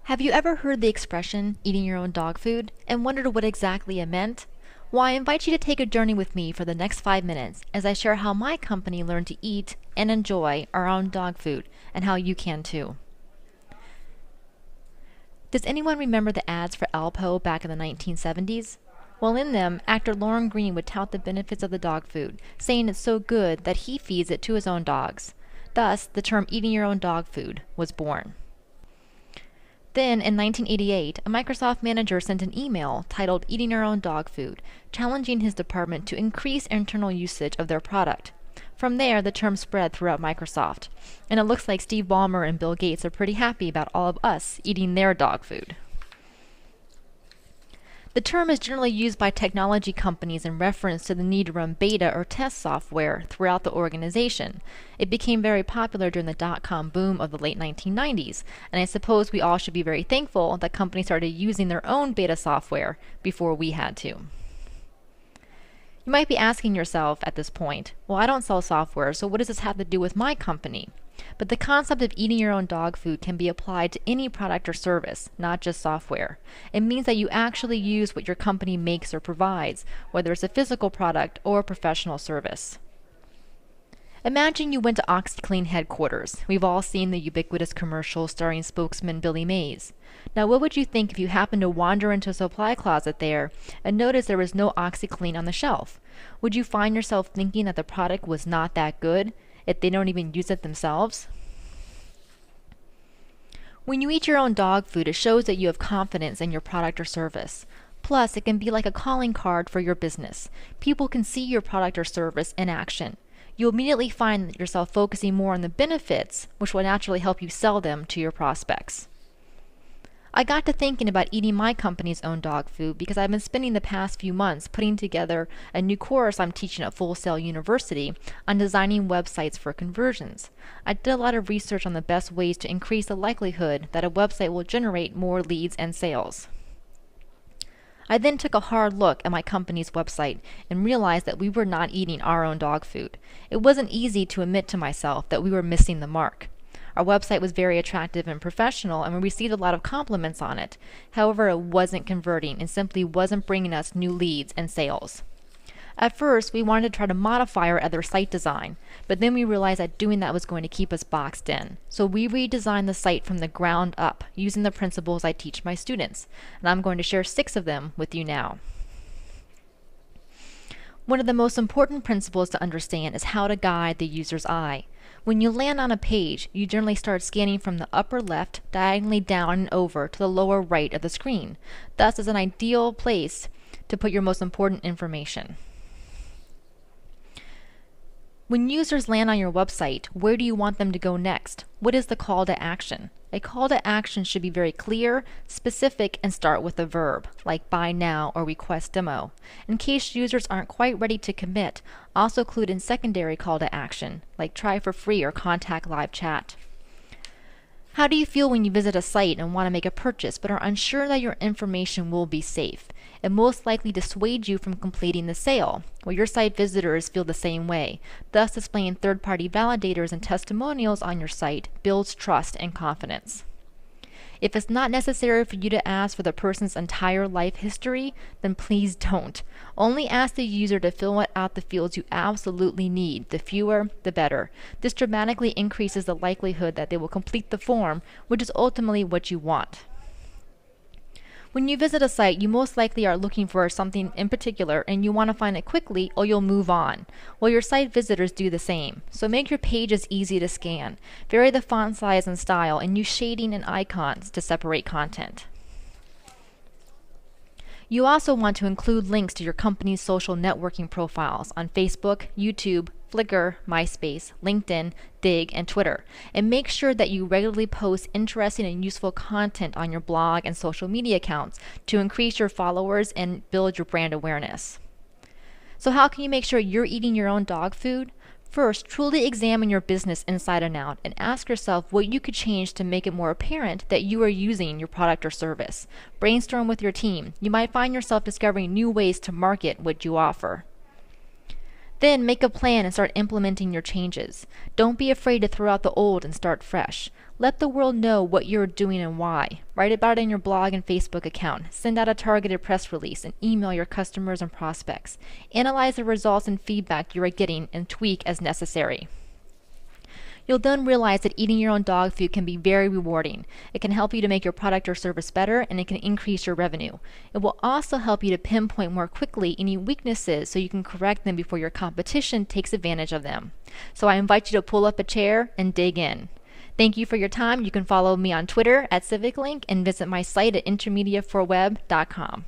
Have you ever heard the expression eating your own dog food and wondered what exactly it meant? Well, I invite you to take a journey with me for the next 5 minutes as I share how my company learned to eat and enjoy our own dog food and how you can too. Does anyone remember the ads for Alpo back in the 1970s? Well, in them, actor Lorne Greene would tout the benefits of the dog food, saying it's so good that he feeds it to his own dogs. Thus, the term eating your own dog food was born. Then, in 1988, a Microsoft manager sent an email titled Eating Our Own Dog Food, challenging his department to increase internal usage of their product. From there, the term spread throughout Microsoft, and it looks like Steve Ballmer and Bill Gates are pretty happy about all of us eating their dog food. The term is generally used by technology companies in reference to the need to run beta or test software throughout the organization. It became very popular during the dot-com boom of the late 1990s, and I suppose we all should be very thankful that companies started using their own beta software before we had to. You might be asking yourself at this point, well, I don't sell software, so what does this have to do with my company? But the concept of eating your own dog food can be applied to any product or service, not just software. It means that you actually use what your company makes or provides, whether it's a physical product or a professional service. Imagine you went to OxyClean headquarters. We've all seen the ubiquitous commercial starring spokesman Billy Mays. Now, what would you think if you happened to wander into a supply closet there and noticed there was no OxyClean on the shelf? Would you find yourself thinking that the product was not that good, if they don't even use it themselves? When you eat your own dog food, it shows that you have confidence in your product or service. Plus, it can be like a calling card for your business. People can see your product or service in action. You'll immediately find yourself focusing more on the benefits, which will naturally help you sell them to your prospects. I got to thinking about eating my company's own dog food because I've been spending the past few months putting together a new course I'm teaching at Full Sail University on designing websites for conversions. I did a lot of research on the best ways to increase the likelihood that a website will generate more leads and sales. I then took a hard look at my company's website and realized that we were not eating our own dog food. It wasn't easy to admit to myself that we were missing the mark. Our website was very attractive and professional, and we received a lot of compliments on it. However, it wasn't converting and simply wasn't bringing us new leads and sales. At first, we wanted to try to modify our other site design, but then we realized that doing that was going to keep us boxed in. So we redesigned the site from the ground up, using the principles I teach my students, and I'm going to share 6 of them with you now. One of the most important principles to understand is how to guide the user's eye. When you land on a page, you generally start scanning from the upper left diagonally down and over to the lower right of the screen. Thus, is an ideal place to put your most important information. When users land on your website, where do you want them to go next? What is the call to action? A call to action should be very clear, specific, and start with a verb, like buy now or request demo. In case users aren't quite ready to commit, also include in secondary call to action, like try for free or contact live chat. How do you feel when you visit a site and want to make a purchase but are unsure that your information will be safe? It most likely dissuades you from completing the sale. Well, your site visitors feel the same way. Thus, displaying third-party validators and testimonials on your site builds trust and confidence. If it's not necessary for you to ask for the person's entire life history, then please don't. Only ask the user to fill out the fields you absolutely need. The fewer, the better. This dramatically increases the likelihood that they will complete the form, which is ultimately what you want. When you visit a site, you most likely are looking for something in particular and you want to find it quickly or you'll move on. Well, your site visitors do the same. So make your pages easy to scan. Vary the font size and style and use shading and icons to separate content. You also want to include links to your company's social networking profiles on Facebook, YouTube, Flickr, MySpace, LinkedIn, Dig, and Twitter. And make sure that you regularly post interesting and useful content on your blog and social media accounts to increase your followers and build your brand awareness. So how can you make sure you're eating your own dog food? First, truly examine your business inside and out and ask yourself what you could change to make it more apparent that you are using your product or service. Brainstorm with your team. You might find yourself discovering new ways to market what you offer. Then make a plan and start implementing your changes. Don't be afraid to throw out the old and start fresh. Let the world know what you're doing and why. Write about it in your blog and Facebook account. Send out a targeted press release and email your customers and prospects. Analyze the results and feedback you are getting and tweak as necessary. You'll then realize that eating your own dog food can be very rewarding. It can help you to make your product or service better, and it can increase your revenue. It will also help you to pinpoint more quickly any weaknesses so you can correct them before your competition takes advantage of them. So I invite you to pull up a chair and dig in. Thank you for your time. You can follow me on Twitter @CivicLink and visit my site at intermediaforweb.com.